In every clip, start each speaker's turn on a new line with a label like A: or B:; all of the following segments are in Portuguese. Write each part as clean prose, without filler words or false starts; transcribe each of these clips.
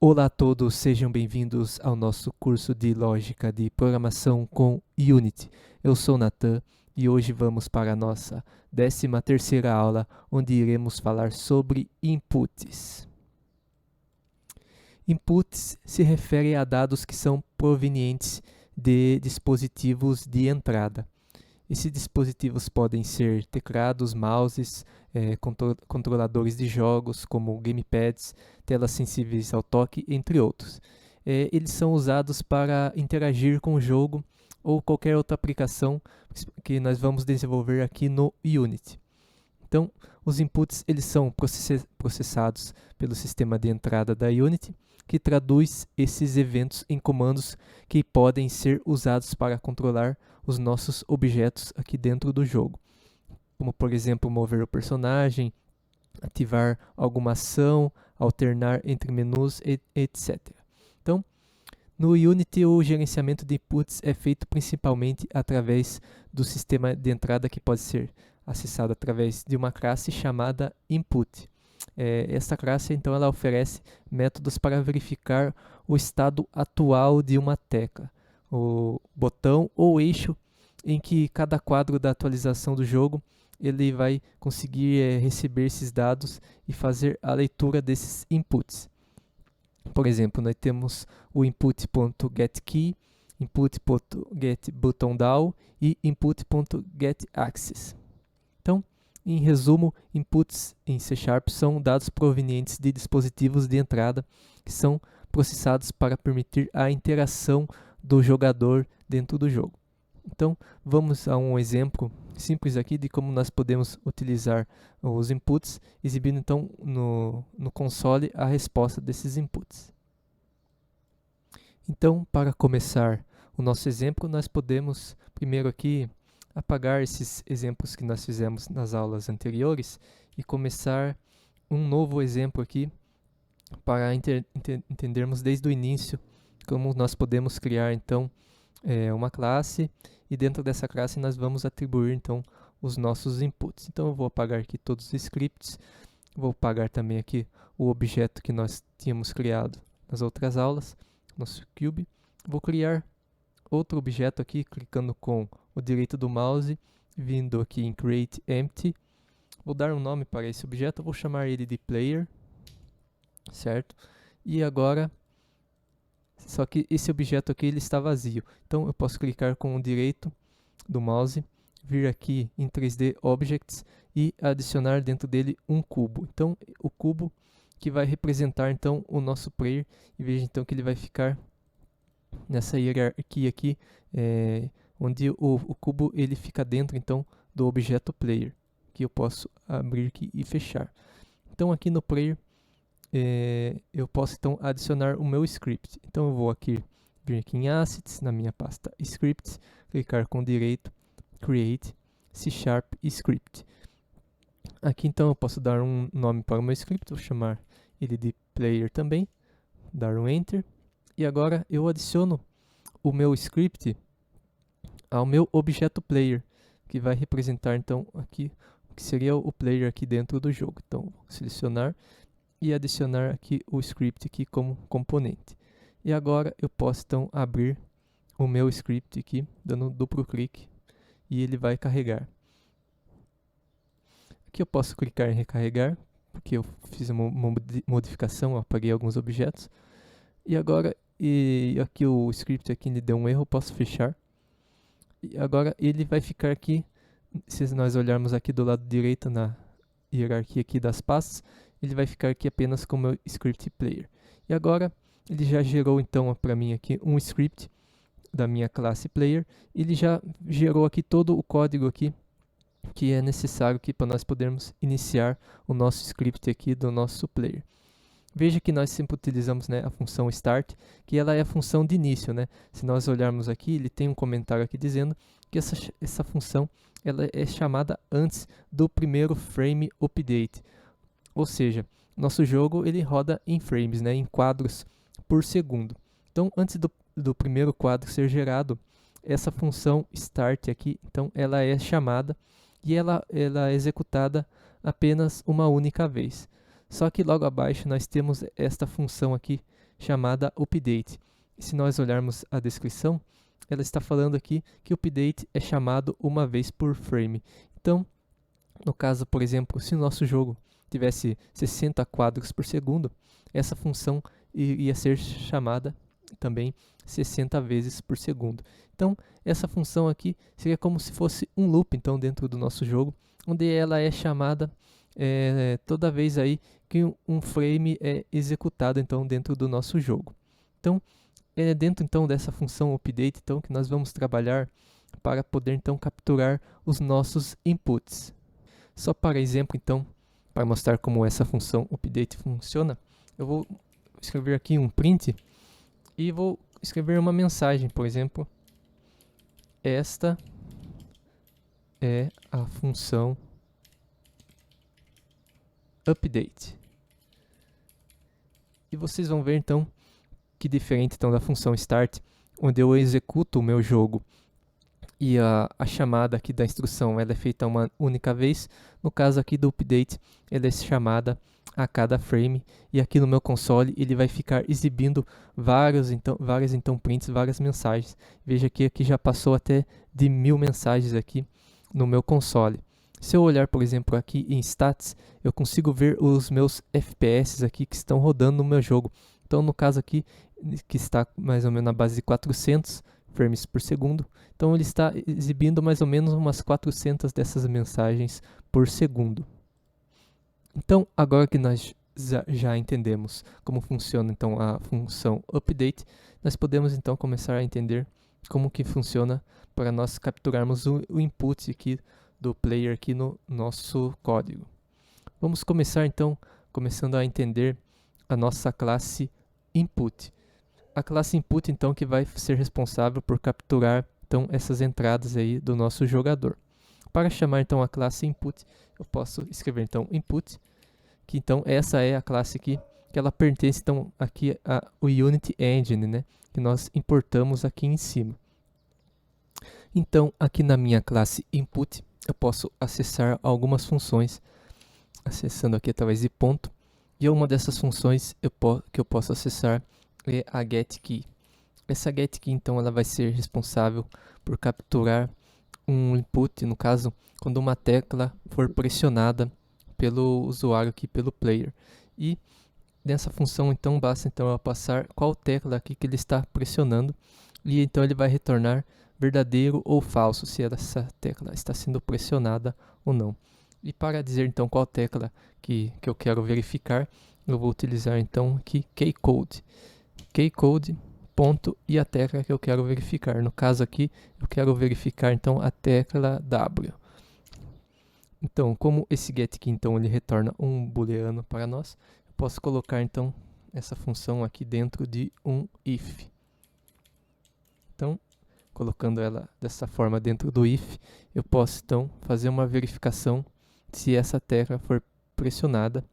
A: Olá a todos, sejam bem-vindos ao nosso curso de Lógica de Programação com Unity. Eu sou Nathan e hoje vamos para a nossa 13ª aula, onde iremos falar sobre inputs. Inputs se refere a dados que são provenientes de dispositivos de entrada. Esses dispositivos podem ser teclados, mouses, controladores de jogos, como gamepads, telas sensíveis ao toque, entre outros. Eles são usados para interagir com o jogo ou qualquer outra aplicação que nós vamos desenvolver aqui no Unity. Então, os inputs eles são processados pelo sistema de entrada da Unity, que traduz esses eventos em comandos que podem ser usados para controlar os nossos objetos aqui dentro do jogo. Como, por exemplo, mover o personagem, ativar alguma ação, alternar entre menus, etc. Então, no Unity, o gerenciamento de inputs é feito principalmente através do sistema de entrada, que pode ser acessado através de uma classe chamada input. Essa classe, então, ela oferece métodos para verificar o estado atual de uma tecla, o botão ou eixo em que cada quadro da atualização do jogo ele vai conseguir receber esses dados e fazer a leitura desses inputs. Por exemplo, nós temos o input.getKey, input.getButtonDown e input.getAxis. Então, em resumo, inputs em C# são dados provenientes de dispositivos de entrada que são processados para permitir a interação do jogador dentro do jogo. Então, vamos a um exemplo simples aqui de como nós podemos utilizar os inputs, exibindo então no console a resposta desses inputs. Então, para começar o nosso exemplo, nós podemos primeiro aqui apagar esses exemplos que nós fizemos nas aulas anteriores e começar um novo exemplo aqui para entendermos desde o início como nós podemos criar então uma classe, e dentro dessa classe nós vamos atribuir então os nossos inputs. Então eu vou apagar aqui todos os scripts, vou apagar também aqui o objeto que nós tínhamos criado nas outras aulas, nosso cube. Vou criar outro objeto aqui, clicando com o direito do mouse, vindo aqui em Create Empty. Vou dar um nome para esse objeto, vou chamar ele de Player, certo? E agora, só que esse objeto aqui ele está vazio, então eu posso clicar com o direito do mouse, vir aqui em 3D Objects e adicionar dentro dele um cubo. Então o cubo que vai representar então o nosso player, e veja então que ele vai ficar nessa hierarquia aqui, onde o cubo ele fica dentro então do objeto player, que eu posso abrir aqui e fechar. Então aqui no player eu posso então adicionar o meu script. Então eu vou vir aqui em Assets, na minha pasta Scripts, clicar com direito, Create, C# Script. Aqui então eu posso dar um nome para o meu script, vou chamar ele de Player também, dar um Enter. E agora eu adiciono o meu script ao meu objeto player, que vai representar então aqui o que seria o player aqui dentro do jogo. Então, vou selecionar e adicionar aqui o script aqui como componente. E agora eu posso então abrir o meu script aqui, dando duplo clique, e ele vai carregar. Aqui eu posso clicar em recarregar, porque eu fiz uma modificação, eu apaguei alguns objetos. E agora, aqui o script aqui ele deu um erro, eu posso fechar. E agora ele vai ficar aqui, se nós olharmos aqui do lado direito na hierarquia aqui das pastas, ele vai ficar aqui apenas com o meu script player. E agora ele já gerou então para mim aqui um script da minha classe player. Ele já gerou aqui todo o código aqui que é necessário aqui para nós podermos iniciar o nosso script aqui do nosso player. Veja que nós sempre utilizamos, né, a função start, que ela é a função de início, né? Se nós olharmos aqui, ele tem um comentário aqui dizendo que essa função ela é chamada antes do primeiro frame update. Ou seja, nosso jogo ele roda em frames, né, em quadros por segundo. Então, antes do primeiro quadro ser gerado, essa função start aqui, então ela é chamada e ela é executada apenas uma única vez. Só que logo abaixo nós temos esta função aqui chamada update. E se nós olharmos a descrição, ela está falando aqui que o update é chamado uma vez por frame. Então, no caso, por exemplo, se o nosso jogo tivesse 60 quadros por segundo, essa função iria ser chamada também 60 vezes por segundo. Então, essa função aqui seria como se fosse um loop então dentro do nosso jogo, onde ela é chamada toda vez aí que um frame é executado então dentro do nosso jogo. Então, é dentro então dessa função update então que nós vamos trabalhar para poder então capturar os nossos inputs. Só para exemplo então, para mostrar como essa função update funciona, eu vou escrever aqui um print e vou escrever uma mensagem, por exemplo, esta é a função update. E vocês vão ver então que diferente então da função start, onde eu executo o meu jogo e a chamada aqui da instrução ela é feita uma única vez. No caso aqui do update, ela é chamada a cada frame, e aqui no meu console ele vai ficar exibindo várias prints, várias mensagens. Veja que aqui já passou até de 1000 mensagens aqui no meu console. Se eu olhar, por exemplo, aqui em stats, eu consigo ver os meus FPS aqui que estão rodando no meu jogo. Então, no caso aqui, que está mais ou menos na base de 400 frames por segundo, então ele está exibindo mais ou menos umas 400 dessas mensagens por segundo. Então, agora que nós já entendemos como funciona então a função update, nós podemos então começar a entender como que funciona para nós capturarmos o input aqui do player aqui no nosso código. Vamos começar então, começando a entender a nossa classe input. A classe input então que vai ser responsável por capturar então essas entradas aí do nosso jogador. Para chamar então a classe input, eu posso escrever então input, que então essa é a classe aqui, que ela pertence então aqui ao Unity Engine, né, que nós importamos aqui em cima. Então aqui na minha classe input, eu posso acessar algumas funções, acessando aqui através de ponto, e uma dessas funções que eu posso acessar é a getKey. Essa getKey então ela vai ser responsável por capturar um input, no caso, quando uma tecla for pressionada pelo usuário aqui, pelo player. E nessa função então basta então eu passar qual tecla aqui que ele está pressionando, e então ele vai retornar verdadeiro ou falso, se essa tecla está sendo pressionada ou não. E para dizer então qual tecla que eu quero verificar, eu vou utilizar então aqui keycode. Keycode ponto e a tecla que eu quero verificar. No caso aqui, eu quero verificar então a tecla W. Então, como esse getKey então ele retorna um booleano para nós, eu posso colocar então essa função aqui dentro de um if. Então, colocando ela dessa forma dentro do if, eu posso então fazer uma verificação se essa tecla for pressionada.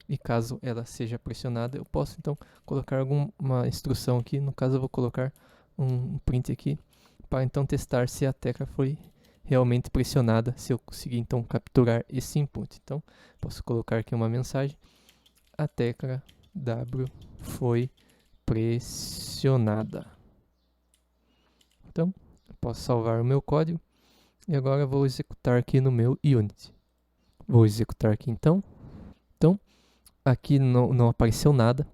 A: E caso ela seja pressionada, eu posso então colocar alguma instrução aqui. No caso, eu vou colocar um print aqui para então testar se a tecla foi realmente pressionada, se eu conseguir então capturar esse input. Então, posso colocar aqui uma mensagem: a tecla W foi pressionada. Então, eu posso salvar o meu código e agora eu vou executar aqui no meu Unity. Vou executar aqui então. Aqui não apareceu nada,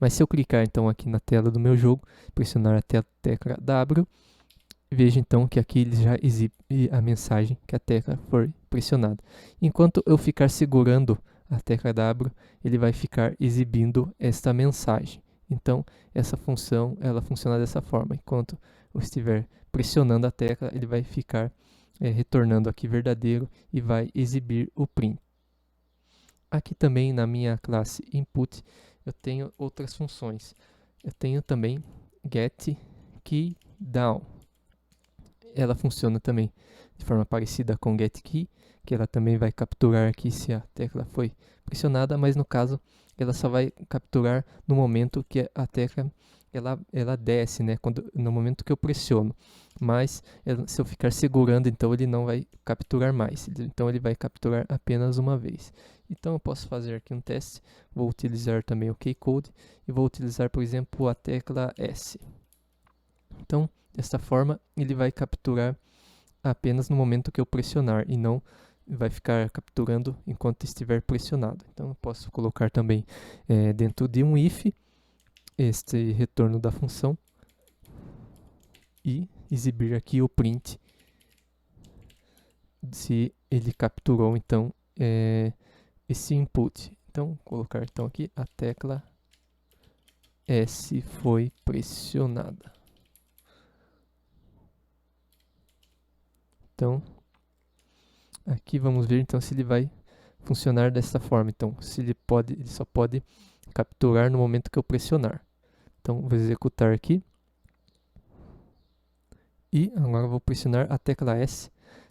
A: mas se eu clicar então aqui na tela do meu jogo, pressionar a tecla W, veja então que aqui ele já exibe a mensagem que a tecla foi pressionada. Enquanto eu ficar segurando a tecla W, ele vai ficar exibindo esta mensagem. Então essa função ela funciona dessa forma. Enquanto eu estiver pressionando a tecla, ele vai ficar retornando aqui verdadeiro e vai exibir o print. Aqui também na minha classe input eu tenho outras funções. Eu tenho também getKeyDown. Ela funciona também de forma parecida com getKey, que ela também vai capturar aqui se a tecla foi pressionada, mas no caso ela só vai capturar no momento que a tecla ela desce, né? No momento que eu pressiono. Mas se eu ficar segurando, então ele não vai capturar mais. Então ele vai capturar apenas uma vez. Então eu posso fazer aqui um teste. Vou utilizar também o K-Code e vou utilizar, por exemplo, a tecla S. Então, desta forma, ele vai capturar apenas no momento que eu pressionar e não vai ficar capturando enquanto estiver pressionado. Então, eu posso colocar também dentro de um if este retorno da função e exibir aqui o print se ele capturou então esse input. Então, colocar então aqui a tecla S foi pressionada. Então, aqui vamos ver então se ele vai funcionar dessa forma. Então, se ele só pode capturar no momento que eu pressionar. Então, vou executar aqui. E agora vou pressionar a tecla S.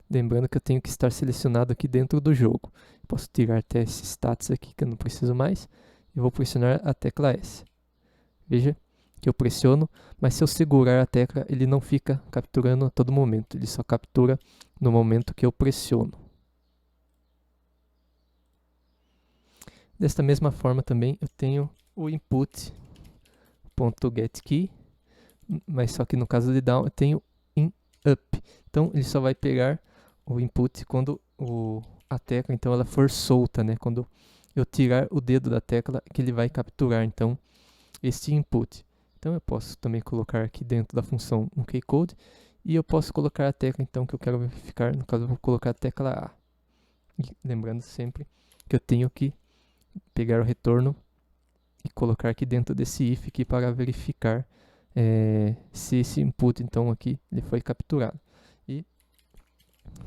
A: Lembrando que eu tenho que estar selecionado aqui dentro do jogo. Posso tirar até esse status aqui que eu não preciso mais. E vou pressionar a tecla S. Veja que eu pressiono, mas se eu segurar a tecla, ele não fica capturando a todo momento. Ele só captura no momento que eu pressiono. Desta mesma forma também eu tenho o input.getKey, mas só que no caso de down eu tenho in-up. Então ele só vai pegar o input quando a tecla então ela for solta, né? Quando eu tirar o dedo da tecla que ele vai capturar então este input. Então eu posso também colocar aqui dentro da função um K-Code e eu posso colocar a tecla então que eu quero verificar. No caso eu vou colocar a tecla A. E lembrando sempre que eu tenho que pegar o retorno e colocar aqui dentro desse if aqui para verificar se esse input então aqui ele foi capturado. E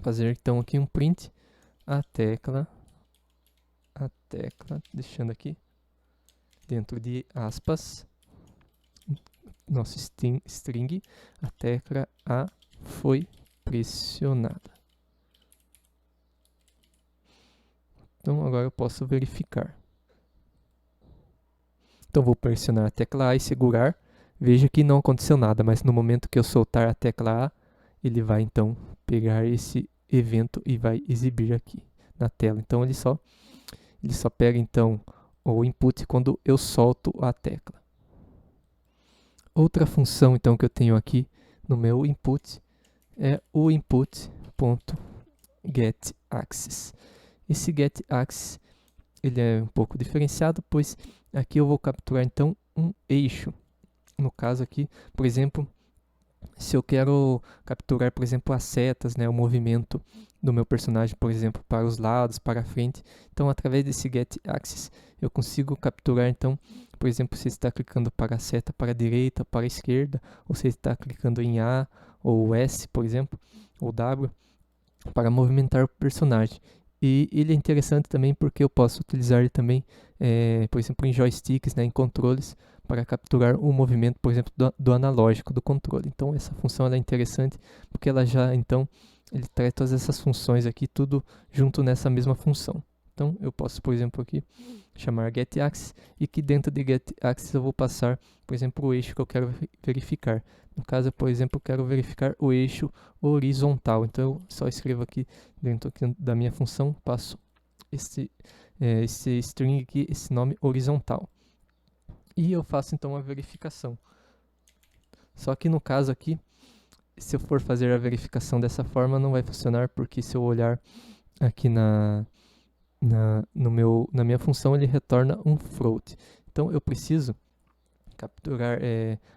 A: fazer então aqui um print a tecla, deixando aqui dentro de aspas, nosso string, a tecla A foi pressionada. Então agora eu posso verificar. Então vou pressionar a tecla A e segurar. Veja que não aconteceu nada, mas no momento que eu soltar a tecla A, ele vai então pegar esse evento e vai exibir aqui na tela. Então ele só pega então o input quando eu solto a tecla. Outra função então que eu tenho aqui no meu input é o input.getAxis. Esse getAxis ele é um pouco diferenciado, pois aqui eu vou capturar então um eixo. No caso aqui, por exemplo, se eu quero capturar, por exemplo, as setas, né, o movimento do meu personagem, por exemplo, para os lados, para a frente, então através desse getAxis eu consigo capturar, então, por exemplo, se está clicando para a seta para a direita, para a esquerda, ou se está clicando em A ou S, por exemplo, ou W, para movimentar o personagem. E ele é interessante também porque eu posso utilizar ele também, por exemplo, em joysticks, né, em controles, para capturar o movimento, por exemplo, do analógico do controle. Então essa função ela é interessante porque ela já, então, ele traz todas essas funções aqui, tudo junto nessa mesma função. Então eu posso, por exemplo, aqui chamar getAxis e que dentro de getAxis eu vou passar, por exemplo, o eixo que eu quero verificar. No caso, por exemplo, eu quero verificar o eixo horizontal. Então eu só escrevo aqui dentro da minha função, passo esse string aqui, esse nome horizontal. E eu faço então a verificação. Só que no caso aqui, se eu for fazer a verificação dessa forma, não vai funcionar, porque se eu olhar aqui na minha função, ele retorna um float. Então eu preciso capturar,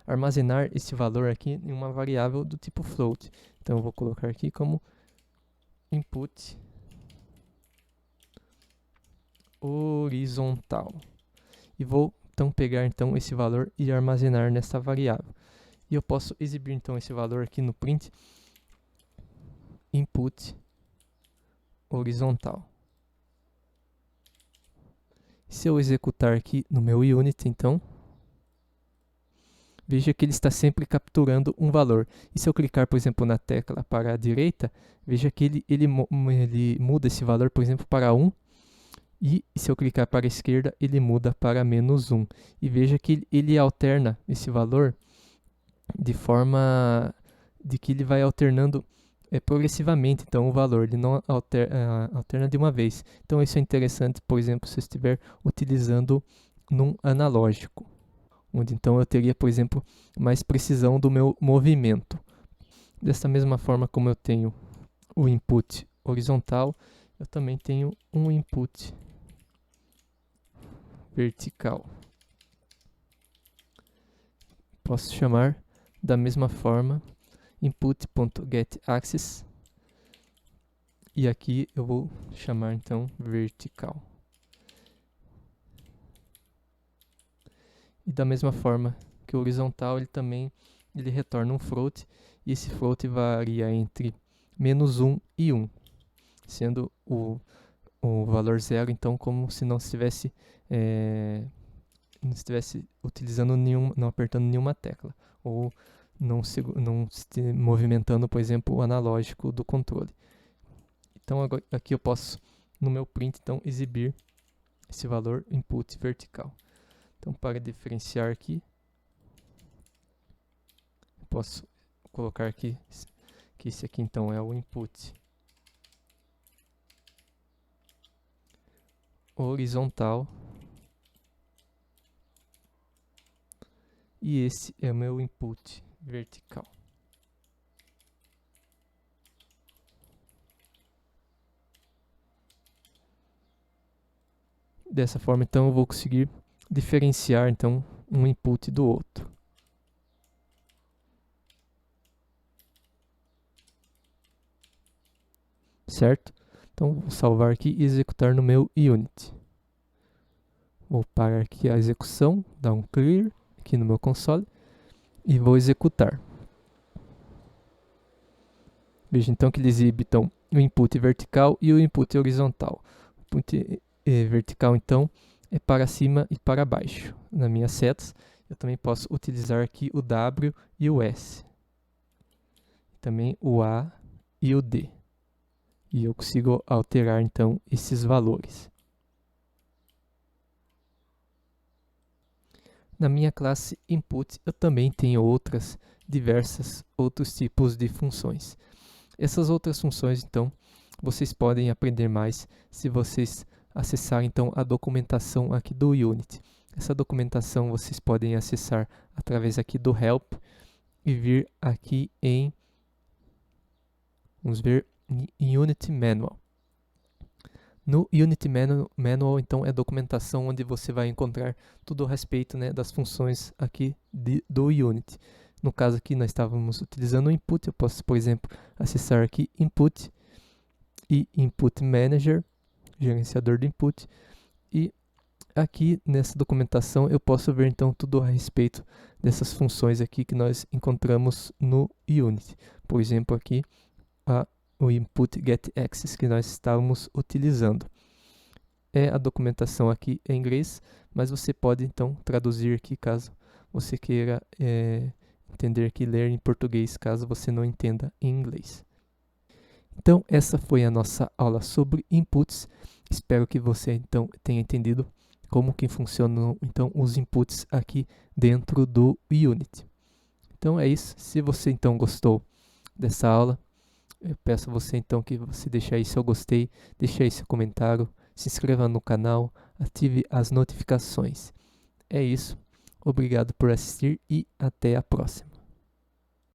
A: armazenar esse valor aqui em uma variável do tipo float. Então eu vou colocar aqui como input horizontal. E vou então pegar então esse valor e armazenar nessa variável. E eu posso exibir então esse valor aqui no print input horizontal. Se eu executar aqui no meu Unity, então, veja que ele está sempre capturando um valor. E se eu clicar, por exemplo, na tecla para a direita, veja que ele muda esse valor, por exemplo, para 1. E se eu clicar para a esquerda, ele muda para -1. E veja que ele alterna esse valor de forma de que ele vai alternando progressivamente, então, o valor. Ele não alterna de uma vez. Então, isso é interessante, por exemplo, se eu estiver utilizando num analógico, onde então eu teria, por exemplo, mais precisão do meu movimento. Dessa mesma forma como eu tenho o input horizontal, eu também tenho um input vertical. Posso chamar da mesma forma input.getAxis, e aqui eu vou chamar então vertical. E da mesma forma que o horizontal, ele retorna um float, e esse float varia entre -1 e 1, sendo o valor 0, então, como se não estivesse utilizando não apertando nenhuma tecla, ou não movimentando, por exemplo, o analógico do controle. Então agora, aqui eu posso, no meu print, então, exibir esse valor input vertical. Então, para diferenciar aqui, eu posso colocar aqui que esse aqui então é o input horizontal e esse é o meu input vertical. Dessa forma, então, eu vou conseguir diferenciar então um input do outro. Certo? Então, vou salvar aqui e executar no meu Unity. Vou parar aqui a execução, dar um clear aqui no meu console e vou executar. Veja então que ele exibe então, o input vertical e o input horizontal. O input vertical então é para cima e para baixo. Nas minhas setas eu também posso utilizar aqui o W e o S. Também o A e o D. E eu consigo alterar então esses valores. Na minha classe input eu também tenho outros tipos de funções. Essas outras funções, então, vocês podem aprender mais se vocês acessarem então a documentação aqui do Unity. Essa documentação vocês podem acessar através aqui do Help e vir aqui em, vamos ver, Unity Manual. No Unity Manual, então, é documentação onde você vai encontrar tudo a respeito, né, das funções aqui do Unity. No caso aqui, nós estávamos utilizando o input. Eu posso, por exemplo, acessar aqui Input e Input Manager, gerenciador de input. E aqui nessa documentação eu posso ver então tudo a respeito dessas funções aqui que nós encontramos no Unity. Por exemplo, aqui o input getAxis que nós estávamos utilizando. A documentação aqui em inglês, mas você pode então traduzir aqui caso você queira entender aqui, ler em português, caso você não entenda em inglês. Então, essa foi a nossa aula sobre inputs. Espero que você então tenha entendido como que funcionam então os inputs aqui dentro do Unity. Então é isso. Se você então gostou dessa aula, eu peço a você então que você deixe aí seu gostei, deixe aí seu comentário, se inscreva no canal, ative as notificações. É isso. Obrigado por assistir e até a próxima.